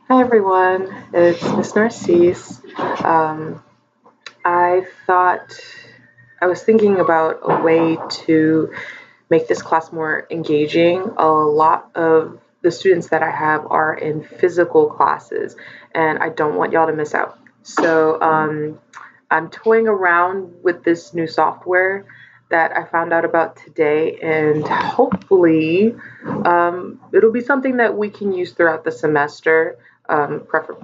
Hi everyone, it's Miss Narcisse. Um, I thought I was thinking about a way to make this class more engaging. A lot of the students that I have are in physical classes, and I don't want y'all to miss out. So I'm toying around with this new software that I found out about today, and hopefully, it'll be something that we can use throughout the semester.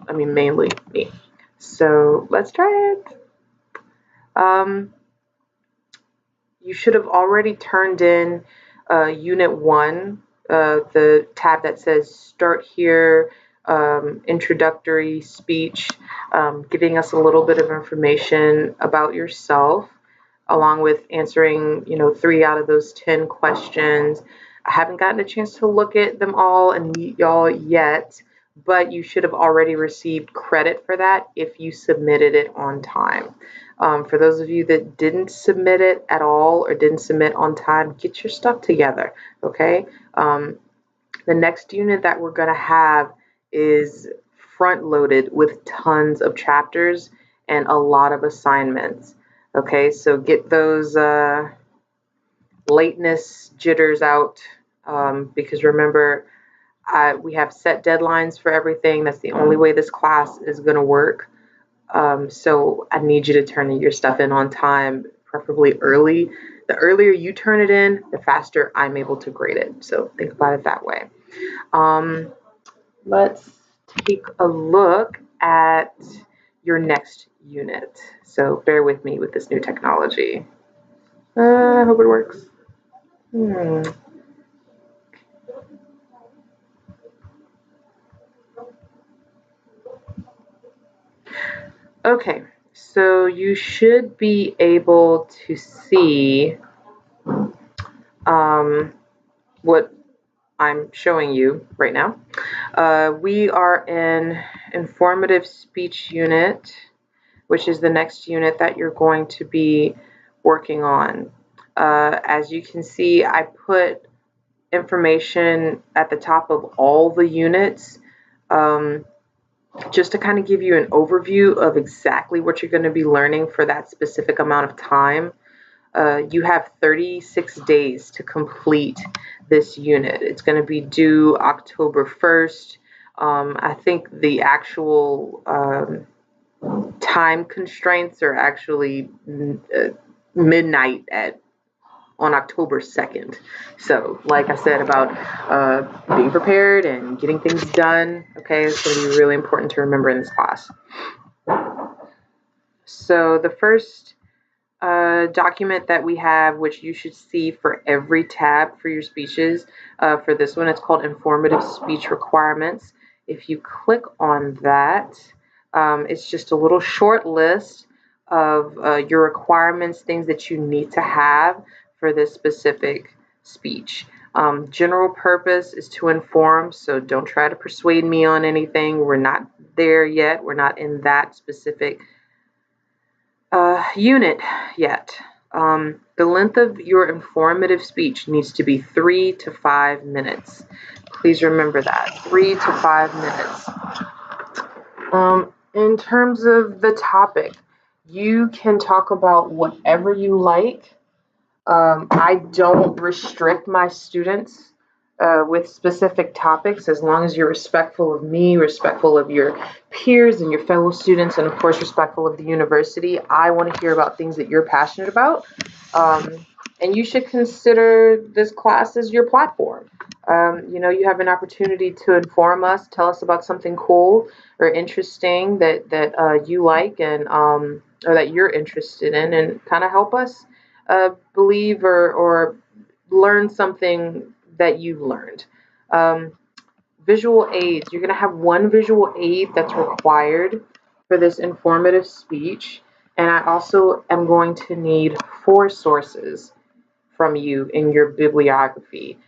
Mainly me. So let's try it. Um, you should have already turned in Unit 1, the tab that says Start Here, Introductory Speech, giving us a little bit of information about yourself, along with answering, 3 out of those 10 questions. I haven't gotten a chance to look at them all and meet y'all yet, but you should have already received credit for that if you submitted it on time. For those of you that didn't submit it at all or didn't submit on time, get your stuff together, okay? The next unit that we're going to have is front loaded with tons of chapters and a lot of assignments. Okay, so get those lateness jitters out because remember, we have set deadlines for everything. That's the only way this class is going to work. So I need you to turn your stuff in on time, preferably early. The earlier you turn it in, the faster I'm able to grade it. So think about it that way. Um, let's take a look at your next unit. So bear with me with this new technology. I hope it works. Hmm. Okay, so you should be able to see um, what I'm showing you right now. We are in informative speech unit, which is the next unit that you're going to be working on. As you can see, I put information at the top of all the units um, just to kind of give you an overview of exactly what you're going to be learning for that specific amount of time. You have 36 days to complete this unit. It's going to be due October 1st. I think the actual time constraints are actually midnight at on October 2nd. So, like I said about being prepared and getting things done, okay, it's going to be really important to remember in this class. So, the first document that we have, which you should see for every tab for your speeches. For this one, it's called Informative Speech Requirements. If you click on that, it's just a little short list of your requirements, things that you need to have for this specific speech. General purpose is to inform, so don't try to persuade me on anything. We're not there yet. We're not in that specific unit yet. The length of your informative speech needs to be 3 to 5 minutes. Please remember that 3 to 5 minutes. In terms of the topic, you can talk about whatever you like. I don't restrict my students with specific topics as long as you're respectful of me, respectful of your peers and your fellow students, and of course, respectful of the university. I want to hear about things that you're passionate about. And you should consider this class as your platform. You have an opportunity to inform us, tell us about something cool or interesting that you like and or that you're interested in, and kind of help us believe or learn something that you've learned. Um, Visual aids. You're going to have one visual aid that's required for this informative speech. And I also am going to need 4 sources from you in your bibliography.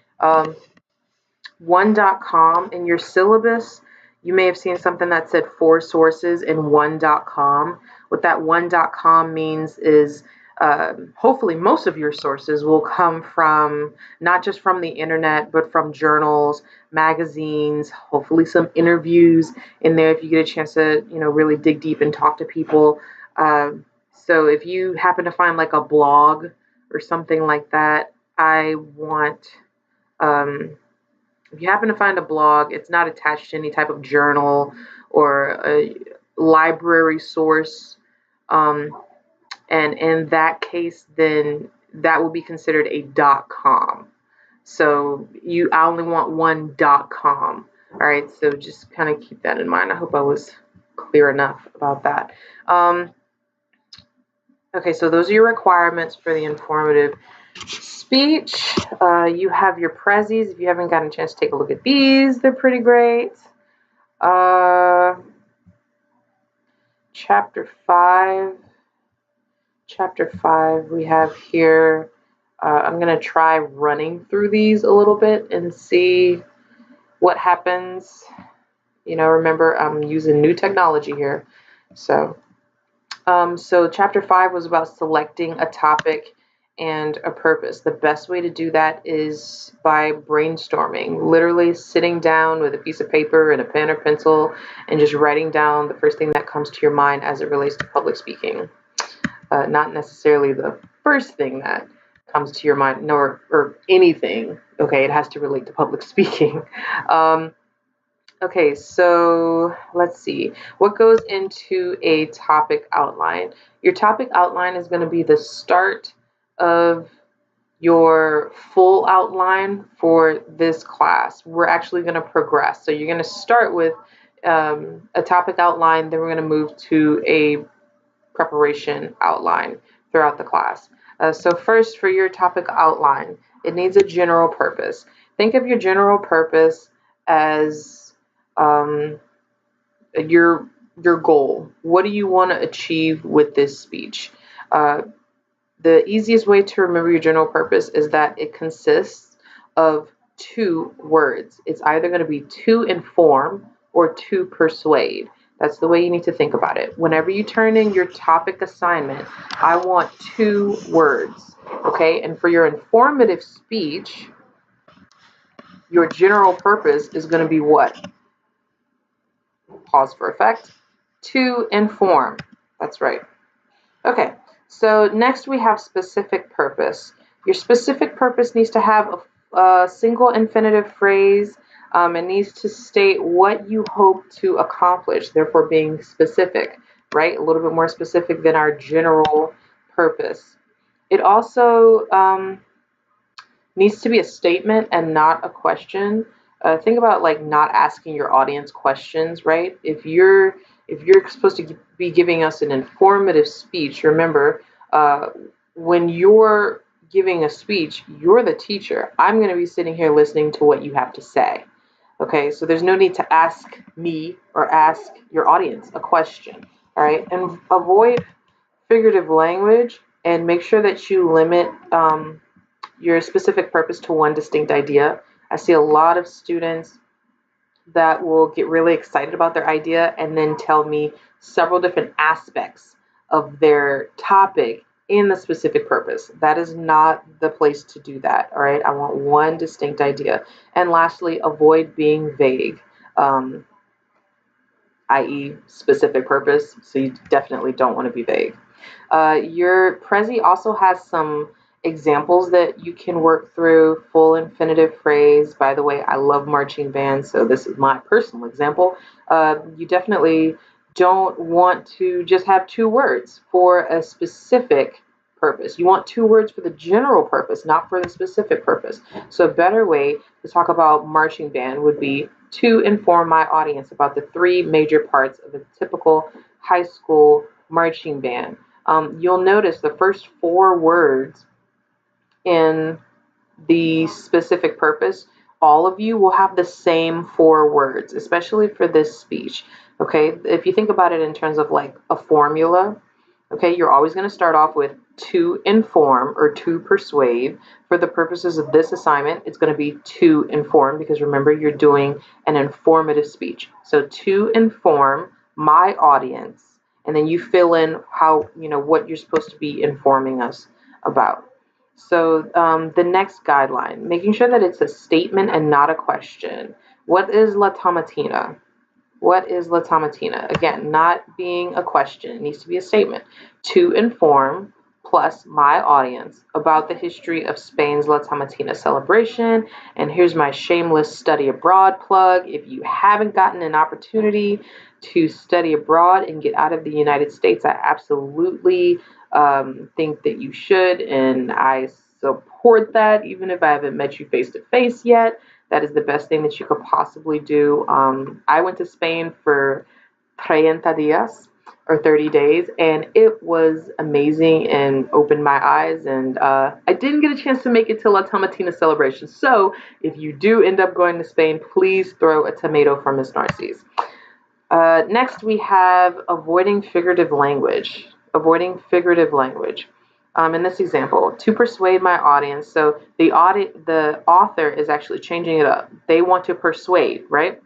One.com in your syllabus, you may have seen something that said 4 sources in one.com. What that one.com means is hopefully most of your sources will come from not just from the internet, but from journals, magazines, hopefully some interviews in there if you get a chance to, really dig deep and talk to people. So if you happen to find like a blog or something like that, I want, um, if you happen to find a blog, it's not attached to any type of journal or a library source. Um, and in that case, then that will be considered a .com. So I only want one .com. All right, so just kind of keep that in mind. I hope I was clear enough about that. Okay, so those are your requirements for the informative speech. You have your prezzies. If you haven't gotten a chance to take a look at these, they're pretty great. Chapter 5. Chapter 5, we have here, I'm going to try running through these a little bit and see what happens. Remember, I'm using new technology here. So chapter 5 was about selecting a topic and a purpose. The best way to do that is by brainstorming, literally sitting down with a piece of paper and a pen or pencil and just writing down the first thing that comes to your mind as it relates to public speaking. Not necessarily the first thing that comes to your mind, nor or anything. Okay, it has to relate to public speaking. Okay, so let's see. What goes into a topic outline? Your topic outline is going to be the start of your full outline for this class. We're actually going to progress. So you're going to start with a topic outline, then we're going to move to a preparation outline throughout the class. So first, for your topic outline, it needs a general purpose. Think of your general purpose as your goal. What do you want to achieve with this speech? The easiest way to remember your general purpose is that it consists of 2 words. It's either going to be to inform or to persuade. That's the way you need to think about it. Whenever you turn in your topic assignment, I want 2 words, okay? And for your informative speech, your general purpose is going to be what? Pause for effect. To inform. That's right. Okay, so next we have specific purpose. Your specific purpose needs to have a single infinitive phrase. It needs to state what you hope to accomplish, therefore being specific, right? A little bit more specific than our general purpose. It also needs to be a statement and not a question. Think about like not asking your audience questions, right? If you're supposed to be giving us an informative speech, remember, when you're giving a speech, you're the teacher. I'm going to be sitting here listening to what you have to say. Okay, so there's no need to ask me or ask your audience a question. All right, and avoid figurative language and make sure that you limit your specific purpose to one distinct idea. I see a lot of students that will get really excited about their idea and then tell me several different aspects of their topic in the specific purpose. That is not the place to do that, all right? I want one distinct idea. And lastly, avoid being vague, i.e. specific purpose, so you definitely don't want to be vague. Your Prezi also has some examples that you can work through. Full infinitive phrase. By the way, I love marching band, so this is my personal example. You definitely don't want to just have 2 words for a specific purpose. You want 2 words for the general purpose, not for the specific purpose. So a better way to talk about marching band would be to inform my audience about the 3 major parts of a typical high school marching band. You'll notice the first 4 words in the specific purpose, all of you will have the same 4 words, especially for this speech. Okay, if you think about it in terms of like a formula, okay, you're always going to start off with to inform or to persuade. For the purposes of this assignment, it's going to be to inform because remember, you're doing an informative speech. So to inform my audience and then you fill in how, what you're supposed to be informing us about. So the next guideline, making sure that it's a statement and not a question. What is La Tomatina? What is La Tomatina? Again, not being a question. It needs to be a statement. To inform, plus my audience, about the history of Spain's La Tomatina celebration. And here's my shameless study abroad plug. If you haven't gotten an opportunity to study abroad and get out of the United States, I absolutely think that you should. And I support that, even if I haven't met you face to face yet. That is the best thing that you could possibly do. I went to Spain for 30 días or 30 days, and it was amazing and opened my eyes. And I didn't get a chance to make it to La Tomatina celebration. So if you do end up going to Spain, please throw a tomato for Miss Narcisse. Next, we have avoiding figurative language. Avoiding figurative language. In this example, to persuade my audience. So the author is actually changing it up. They want to persuade, right?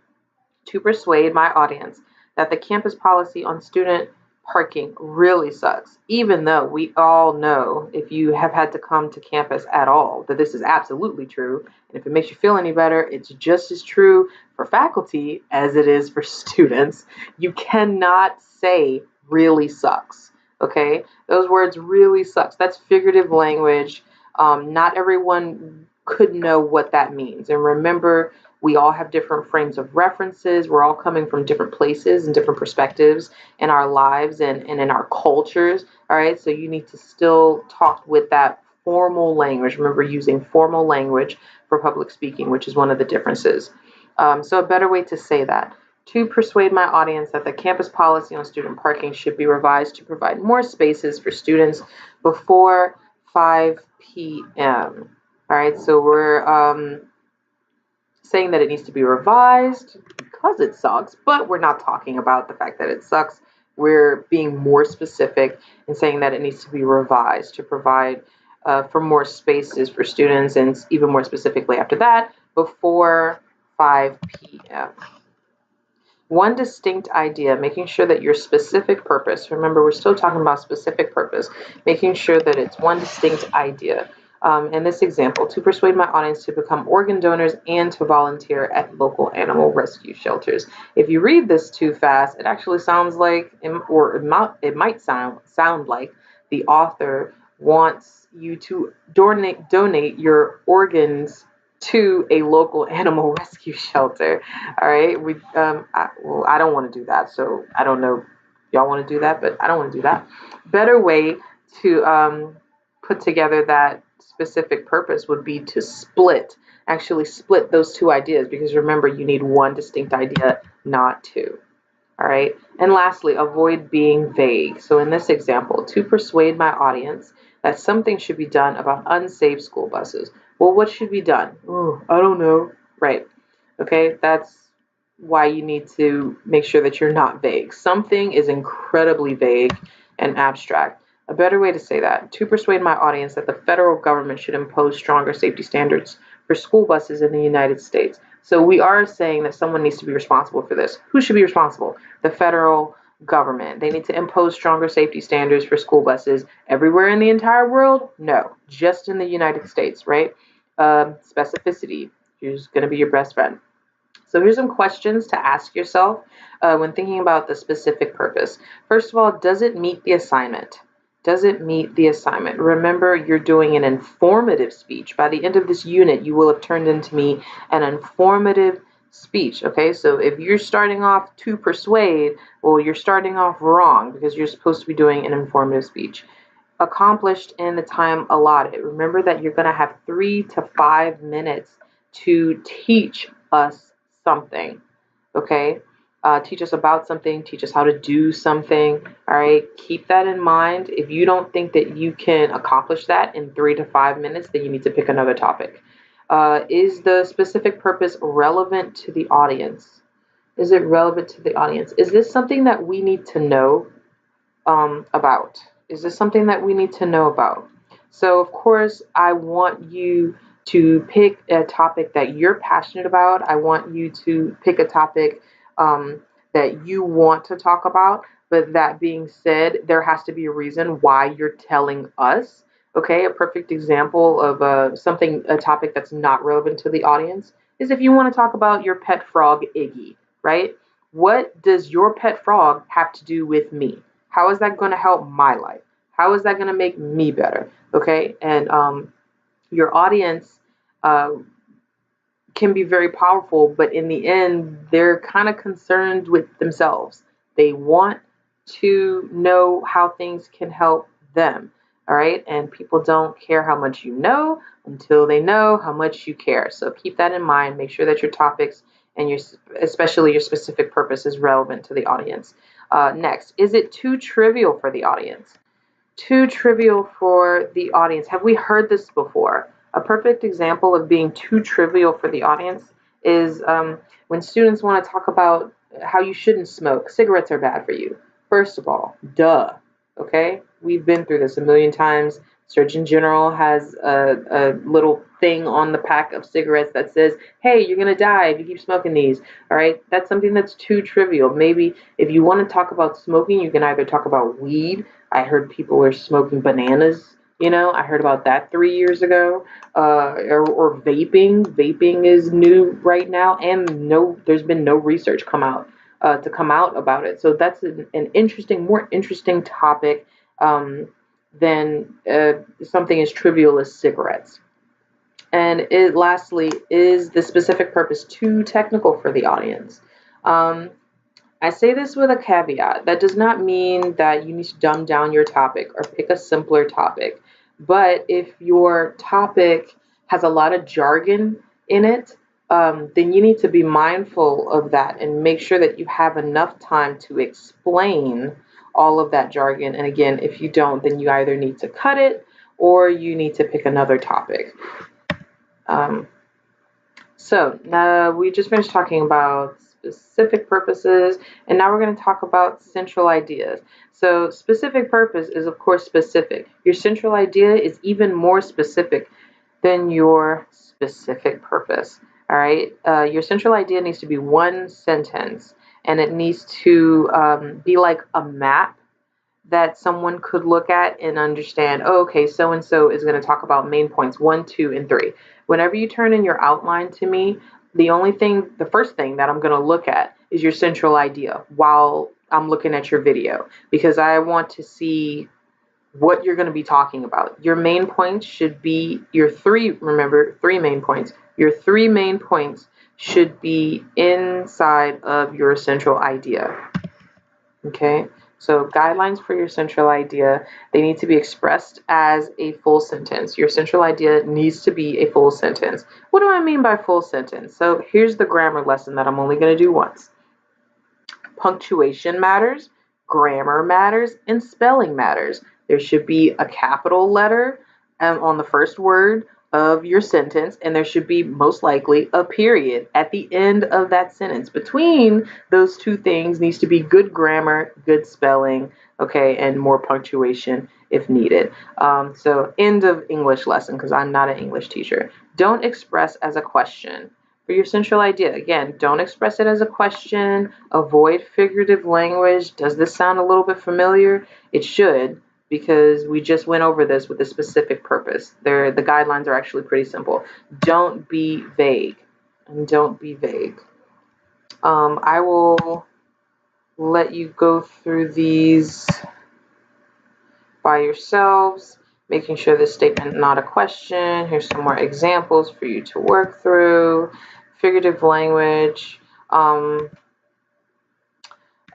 To persuade my audience that the campus policy on student parking really sucks, even though we all know, if you have had to come to campus at all, that this is absolutely true. And if it makes you feel any better, it's just as true for faculty as it is for students. You cannot say really sucks. Okay, those words really sucks. That's figurative language. Not everyone could know what that means. And remember, we all have different frames of references. We're all coming from different places and different perspectives in our lives and in our cultures. All right, so you need to still talk with that formal language. Remember, using formal language for public speaking, which is one of the differences. So a better way to say that. To persuade my audience that the campus policy on student parking should be revised to provide more spaces for students before 5 p.m. All right, so we're saying that it needs to be revised because it sucks, but we're not talking about the fact that it sucks. We're being more specific and saying that it needs to be revised to provide for more spaces for students, and even more specifically after that, before 5 p.m. One distinct idea, making sure that your specific purpose, remember, we're still talking about specific purpose, making sure that it's one distinct idea. In this example, to persuade my audience to become organ donors and to volunteer at local animal rescue shelters. If you read this too fast, it actually sounds like, or it might sound like the author wants you to donate your organs to a local animal rescue shelter. All right, I don't want to do that, so I don't know. Y'all want to do that, but I don't want to do that. Better way to put together that specific purpose would be to actually split those two ideas, because remember, you need one distinct idea, not two. All right. And lastly, avoid being vague. So in this example, to persuade my audience that something should be done about unsafe school buses. Well, what should be done? Oh, I don't know. Right. Okay. That's why you need to make sure that you're not vague. Something is incredibly vague and abstract. A better way to say that, to persuade my audience that the federal government should impose stronger safety standards for school buses in the United States. So we are saying that someone needs to be responsible for this. Who should be responsible? The federal government. They need to impose stronger safety standards for school buses everywhere in the entire world? No, just in the United States, right? Specificity. Who's going to be your best friend? So here's some questions to ask yourself when thinking about the specific purpose. First of all, does it meet the assignment? Does it meet the assignment? Remember, you're doing an informative speech. By the end of this unit, you will have turned into me an informative speech. Okay, so if you're starting off to persuade, well, you're starting off wrong, because you're supposed to be doing an informative speech. Accomplished in the time allotted. Remember that you're going to have 3 to 5 minutes to teach us something. Okay, teach us about something, teach us how to do something. All right, keep that in mind. If you don't think that you can accomplish that in 3 to 5 minutes, then you need to pick another topic. Is the specific purpose relevant to the audience? Is it relevant to the audience? Is this something that we need to know about? Is this something that we need to know about? So, of course, I want you to pick a topic that you're passionate about. I want you to pick a topic that you want to talk about. But that being said, there has to be a reason why you're telling us. Okay, a perfect example of a topic that's not relevant to the audience is if you want to talk about your pet frog, Iggy, right? What does your pet frog have to do with me? How is that going to help my life? How is that going to make me better? Okay, and your audience uh, can be very powerful, but in the end, they're kind of concerned with themselves. They want to know how things can help them. All right. And people don't care how much you know until they know how much you care. So keep that in mind. Make sure that your topics and especially your specific purpose is relevant to the audience. Next, is it too trivial for the audience? Too trivial for the audience. Have we heard this before? A perfect example of being too trivial for the audience is when students want to talk about how you shouldn't smoke. Cigarettes are bad for you. First of all, duh. Okay? We've been through this a million times. Surgeon General has a little thing on the pack of cigarettes that says, hey, you're going to die if you keep smoking these. All right? That's something that's too trivial. Maybe if you want to talk about smoking, you can either talk about weed. I heard people were smoking bananas. I heard about that 3 years ago. Or vaping. Vaping is new right now, and there's been no research come out about it. So that's an more interesting topic than something as trivial as cigarettes. And lastly, is the specific purpose too technical for the audience? Um, I say this with a caveat. That does not mean that you need to dumb down your topic or pick a simpler topic. But if your topic has a lot of jargon in it, then you need to be mindful of that and make sure that you have enough time to explain all of that jargon. And again, if you don't, then you either need to cut it or you need to pick another topic. Um, so now we just finished talking about specific purposes, and now we're going to talk about central ideas. So specific purpose is, of course, specific. Your central idea is even more specific than your specific purpose. All right. Your central idea needs to be one sentence, and it needs to be like a map that someone could look at and understand, oh, okay, so and so is going to talk about main points 1, 2, and 3. Whenever you turn in your outline to me, the first thing that I'm going to look at is your central idea while I'm looking at your video, because I want to see what you're going to be talking about. Your main points should be remember, 3 main points. Your 3 main points should be inside of your central idea. Okay, so guidelines for your central idea, they need to be expressed as a full sentence. Your central idea needs to be a full sentence. What do I mean by full sentence? So here's the grammar lesson that I'm only going to do once. Punctuation matters, grammar matters, and spelling matters. There should be a capital letter on the first word of your sentence, and there should be most likely a period at the end of that sentence. Between those two things needs to be good grammar, good spelling, okay, and more punctuation if needed. So end of English lesson, because I'm not an English teacher. Don't express as a question. For your central idea, again, don't express it as a question. Avoid figurative language. Does this sound a little bit familiar? It should, because we just went over this with a specific purpose. The guidelines are actually pretty simple. Don't be vague. And don't be vague. I will let you go through these by yourselves, making sure this statement is not a question. Here's some more examples for you to work through. Figurative language.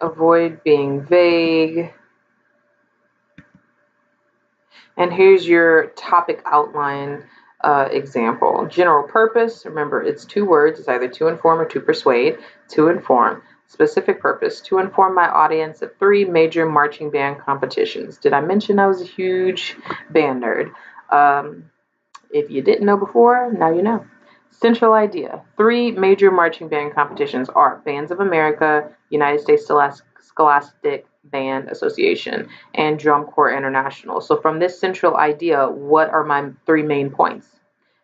Avoid being vague. And here's your topic outline example. General purpose, remember it's 2 words. It's either to inform or to persuade. To inform. Specific purpose, to inform my audience of 3 major marching band competitions. Did I mention I was a huge band nerd? If you didn't know before, now you know. Central idea. 3 major marching band competitions are Bands of America, United States Scholastic Band Association, and Drum Corps International. So from this central idea, what are my 3 main points?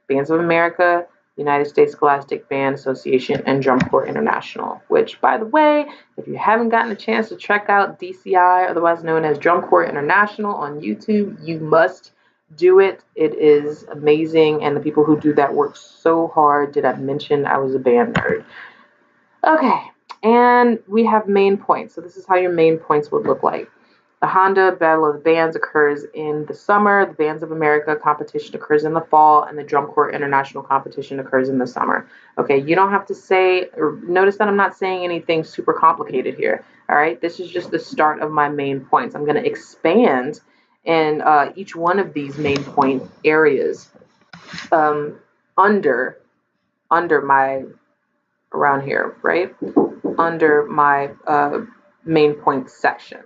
Bands of America, United States Scholastic Band Association, and Drum Corps International, which, by the way, if you haven't gotten a chance to check out DCI, otherwise known as Drum Corps International, on YouTube, you must do it. It is amazing, and the people who do that work so hard. Did I mention I was a band nerd? Okay, and we have main points. So this is how your main points would look like. The Honda Battle of the Bands occurs in the summer. The Bands of America competition occurs in the fall, and the Drum Corps International competition occurs in the summer. Okay, you don't have to say, or notice that I'm not saying anything super complicated here. All right, this is just the start of my main points. I'm going to expand in each one of these main point areas um, under my around here, right? Under my main point section.